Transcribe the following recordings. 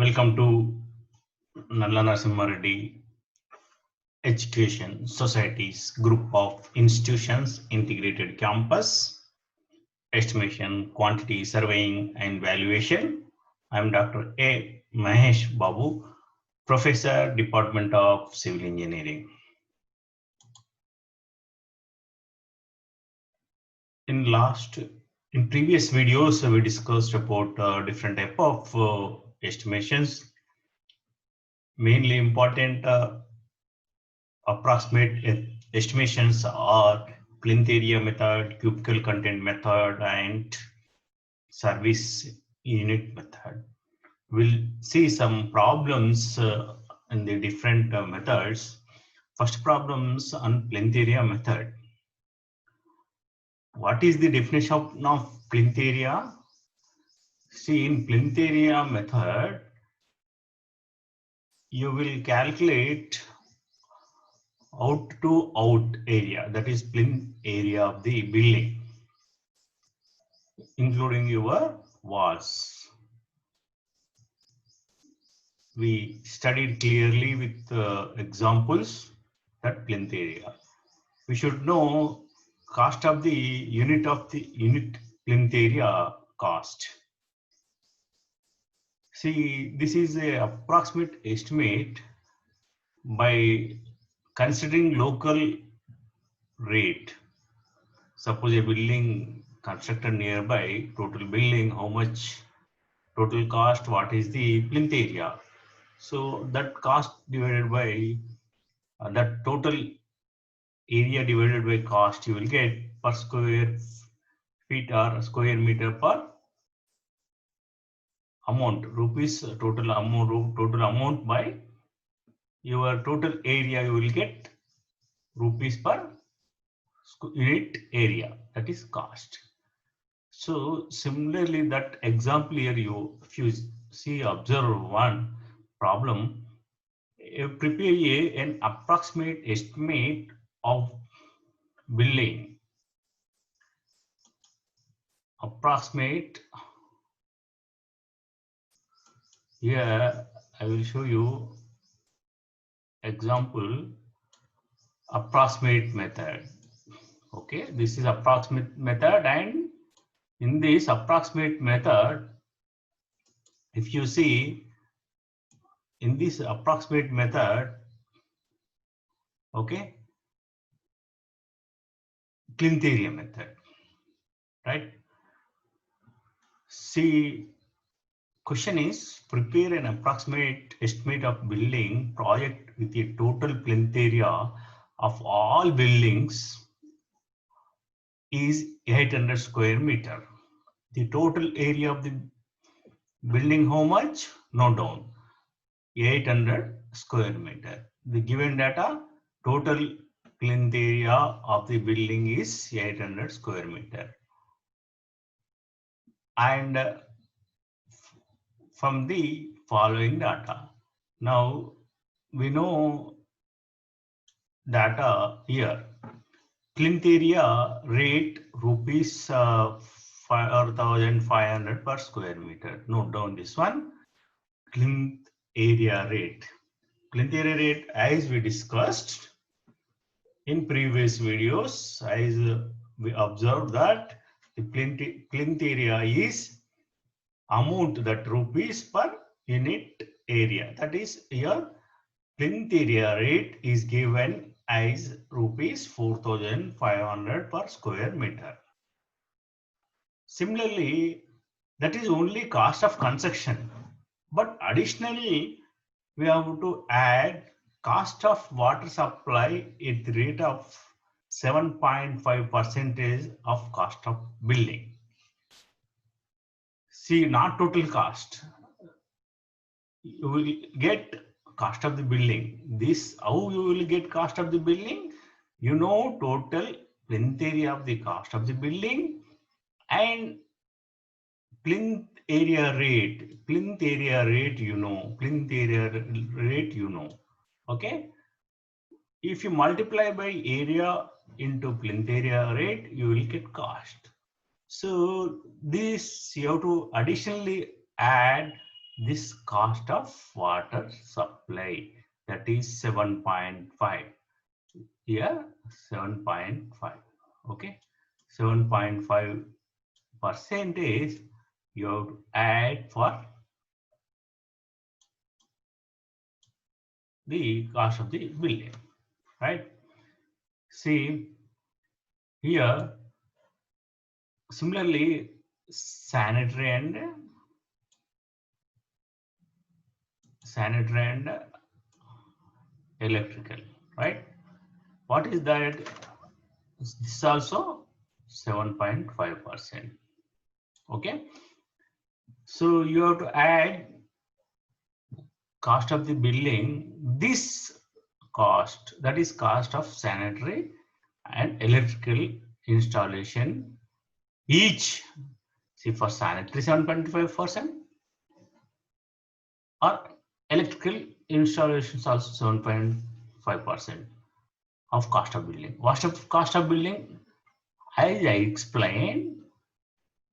Welcome to Nalla Narasimha Reddy Education Society's group of institutions, integrated campus, estimation, quantity surveying and valuation. I am Dr. A. Mahesh Babu, Professor, Department of Civil Engineering. In previous videos, we discussed about different type of estimations. Mainly important approximate estimations are plinth area method, cubical content method, and service unit method. We'll see some problems in the different methods. First, problems on plinth area method. What is the definition of plinth area? See, in plinth area method, you will calculate out to out area, that is plinth area of the building, including your walls. We studied clearly with examples that plinth area. We should know cost of the unit plinth area cost. See, this is an approximate estimate by considering local rate. Suppose a building constructed nearby, total building, how much total cost, what is the plinth area. So that cost divided by that total area divided by cost, you will get per square feet or square meter per amount, rupees total amount by your total area, you will get rupees per unit area, that is cost. So similarly, that example here, if you see, observe one problem, prepare an approximate estimate of building. Approximate. Here I will show you example approximate method. Okay, this is approximate method, and in this approximate method, if you see in this approximate method, okay, plinth area method, right? See, question is prepare an approximate estimate of building project with a total plinth area of all buildings is 800 square meter. The total area of the building, how much? Note down, 800 square meter. The given data, total plinth area of the building is 800 square meter. And from the following data, now we know data here. Plinth area rate rupees 5,500 per square meter. Note down this one. Plinth area rate. Plinth area rate, as we discussed in previous videos, as we observed that the plinth area is amount, that rupees per unit area. That is, your plinth area rate is given as rupees 4,500 per square meter. Similarly, that is only cost of construction, but additionally we have to add cost of water supply at the rate of 7.5% of cost of building. See, not total cost. You will get cost of the building. This, how you will get cost of the building? You know, total plinth area of the cost of the building and plinth area rate. Plinth area rate, you know. Plinth area rate, you know. Okay. If you multiply by area into plinth area rate, you will get cost. So this, you have to additionally add this cost of water supply, that is 7.5. Here 7.5. Okay, 7.5 percentage you have to add for the cost of the building, right? See here, similarly, sanitary and electrical, right? What is that? This is also 7.5%. Okay, so you have to add cost of the building, this cost, that is cost of sanitary and electrical installation each. See, for sanitary 7.5% or electrical installations also 7.5% of cost of building. Cost of building, as I explained,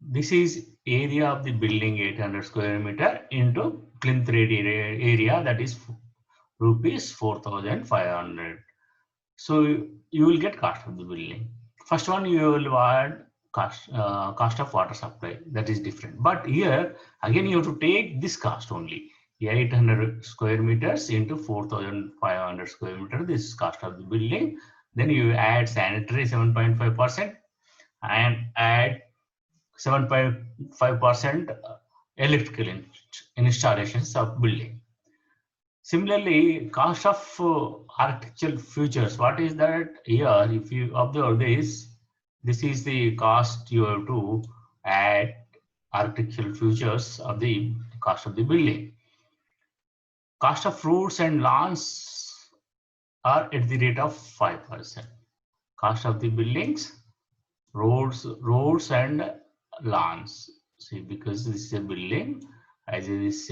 this is area of the building 800 square meter into plinth rate area, that is rupees 4,500. So you will get cost of the building. First one you will add cost of water supply, that is different. But here again you have to take this cost only, 800 square meters into 4,500 square meter. This is cost of the building. Then you add sanitary 7.5% and add 7.5% electrical installations of building. Similarly, cost of architectural features. What is that? Here, if you observe this is the cost you have to add architectural features of the cost of the building. Cost of roads and lawns are at the rate of 5%. Cost of the buildings, roads and lawns. See, because this is a building, as it is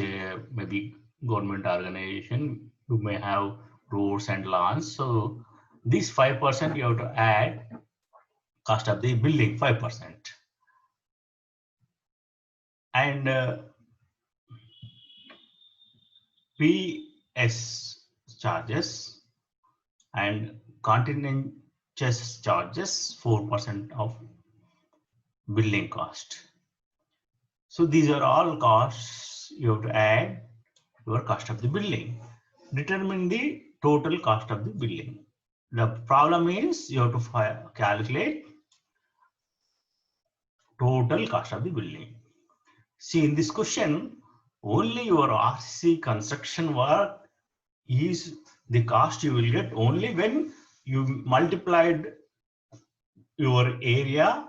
maybe government organization, you may have roads and lawns. So this 5% you have to add cost of the building, 5%. And PS charges and contingencies charges 4% of building cost. So these are all costs you have to add your cost of the building. Determine the total cost of the building. The problem is you have to calculate total cost of the building. See, in this question, only your RCC construction work is the cost you will get only when you multiplied your area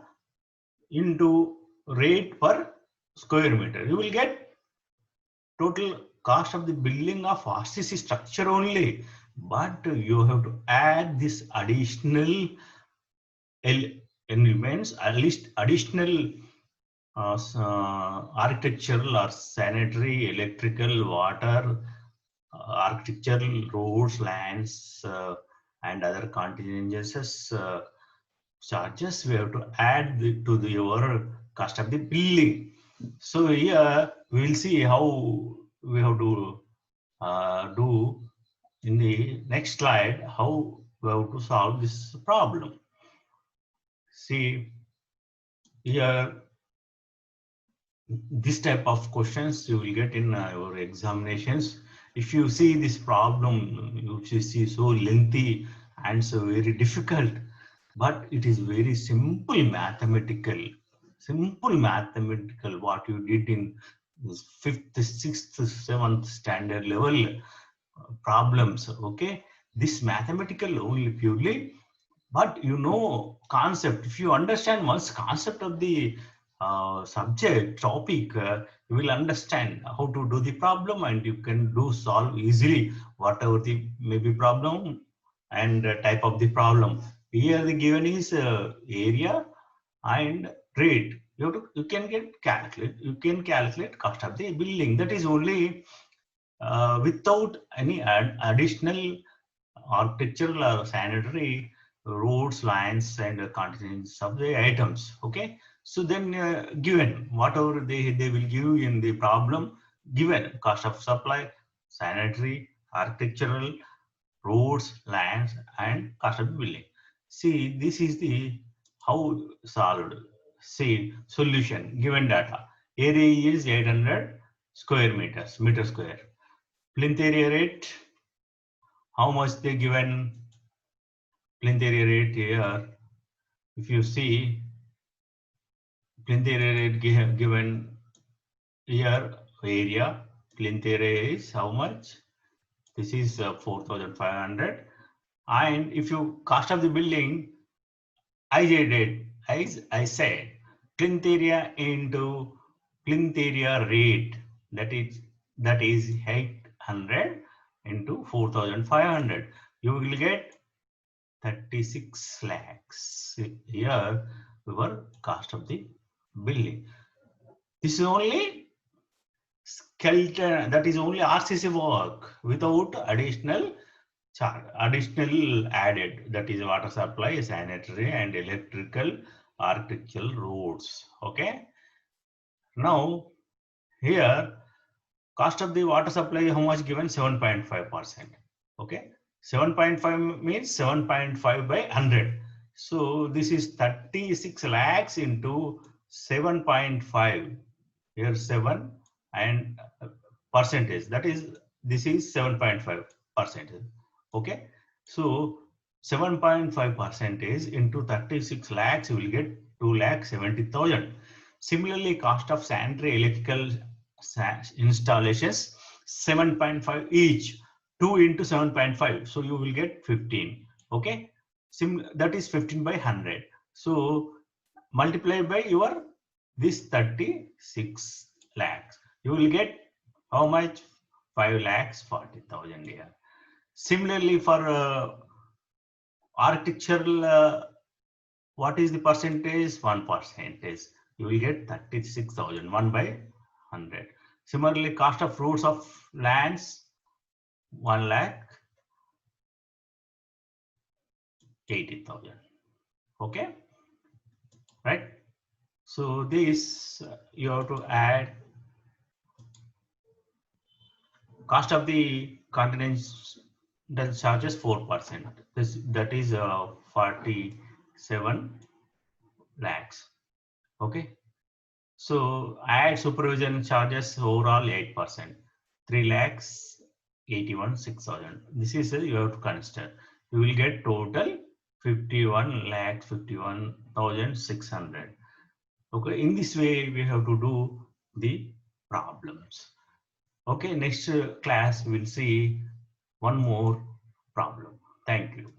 into rate per square meter. You will get total cost of the building of RCC structure only, but you have to add this additional elements, at least additional architectural or sanitary, electrical, water, architectural, roads, lands, and other contingencies charges. We have to add to your cost of the building. So here we will see how we have to do in the next slide, how we have to solve this problem. See here, this type of questions you will get in your examinations. If you see this problem, you see so lengthy and so very difficult, but it is very simple mathematical. What you did in this 5th, 6th, 7th standard level problems. Okay, this mathematical only purely, but you know concept. If you understand once concept of the subject topic, you will understand how to do the problem, and you can solve easily whatever the maybe problem and type of the problem. Here the given is area and rate. You can calculate cost of the building. That is only without any additional architectural or sanitary roads, lines, and contingencies of the items. Okay, so then given whatever they will give in the problem, given cost of supply, sanitary, architectural, roads, lands, and cost of building. See, this is the how solved. See, solution given data. Area is 800 square meters, meter square. Plinth area rate, how much they given plinth area rate here. If you see, plinth area rate given here, area, plinth area is how much? This is 4,500. And if you cost of the building, I said plinth area into plinth area rate, that is 800 into 4,500. You will get 36 lakhs. Here your cost of the building. This is only skeleton, that is only RCC work without additional added, that is water supply, sanitary and electrical, architectural, roads. Okay. Now here cost of the water supply, how much given? 7.5%. Okay. 7.5 means 7.5 by 100. So this is 36 lakhs into 7.5. Here 7 and percentage, that is, this is 7.5%. Okay. So 7.5% into 36 lakhs, you will get 2,70,000. Similarly, cost of sanitary electrical installations, 7.5 each, 2 into 7.5. So you will get 15. Okay. That is 15 by 100. So multiply by your this 36 lakhs. You will get how much? 5,40,000 here. Similarly, for architectural, what is the percentage? 1%. You will get 36,000, 1 by 100. Similarly, cost of roads of lands, 1,80,000. Okay, right? So this you have to add cost of the continental charges 4%. That is 47 lakhs. Okay. So add supervision charges overall 8%. 3,81,600. This is you have to consider. You will get total 51,51,600. Okay. In this way, we have to do the problems. Okay, next class we'll see one more problem. Thank you.